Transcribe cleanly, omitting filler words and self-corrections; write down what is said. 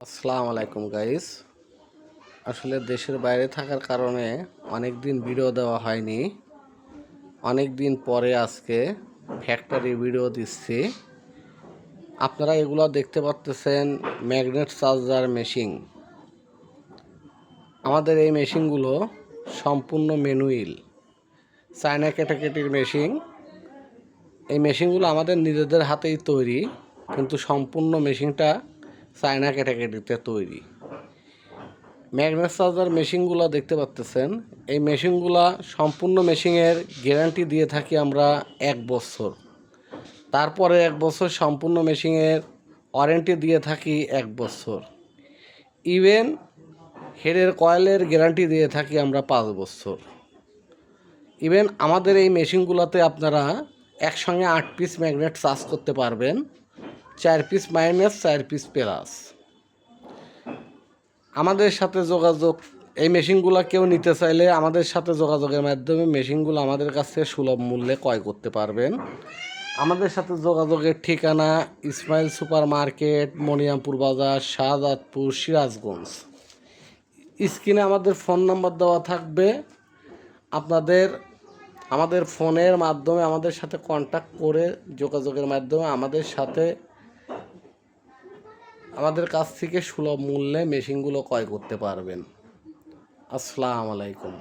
আসসালামু আলাইকুম গাইস। আসলে দেশের বাইরে থাকার কারণে অনেক দিন ভিডিও দেওয়া হয়নি। অনেক দিন পরে আজকে ফ্যাক্টরি ভিডিও দিচ্ছি। আপনারা এগুলো দেখতে পাচ্ছেন ম্যাগনেট চার্জার মেশিন। আমাদের এই মেশিনগুলো সম্পূর্ণ ম্যানুয়াল চায়না ক্যাটাগরির মেশিন। এই মেশিনগুলো আমাদের নিজেদের হাতেই তৈরি, কিন্তু সম্পূর্ণ মেশিনটা চায়না ক্যাটাগরিতে তৈরি। ম্যাগনেট চার্জার মেশিনগুলো দেখতে পাচ্ছেন, এই মেশিনগুলো সম্পূর্ণ মেশিনের গ্যারান্টি দিয়ে থাকি আমরা 1 বছর। তারপরে 1 বছর সম্পূর্ণ মেশিনের ওয়ারেন্টি দিয়ে থাকি 1 বছর। ইভেন হেডের কয়েলের গ্যারান্টি দিয়ে থাকি আমরা 5 বছর। ইভেন আমাদের এই মেশিনগুলোতে আপনারা একসঙ্গে 8 পিস ম্যাগনেট চার্জ করতে পারবেন, 4 পিস মাইনাস 4 পিস প্লাস। আমাদের সাথে যোগাযোগ, এই মেশিনগুলো কেউ নিতে চাইলে আমাদের সাথে যোগাযোগের মাধ্যমে মেশিনগুলো আমাদের কাছে সুলভ মূল্যে ক্রয় করতে পারবেন। আমাদের সাথে যোগাযোগের ঠিকানা ইসমাইল সুপার মার্কেট, মনিয়ামপুর বাজার, শাহজাদপুর, সিরাজগঞ্জ। স্ক্রিনে আমাদের ফোন নাম্বার দেওয়া থাকবে। আমাদের ফোনের মাধ্যমে আমাদের সাথে কন্ট্যাক্ট করে যোগাযোগের মাধ্যমে আমাদের কাছ থেকে সুলভ মূল্যে মেশিনগুলো ক্রয় করতে পারবেন। আসসালামু আলাইকুম।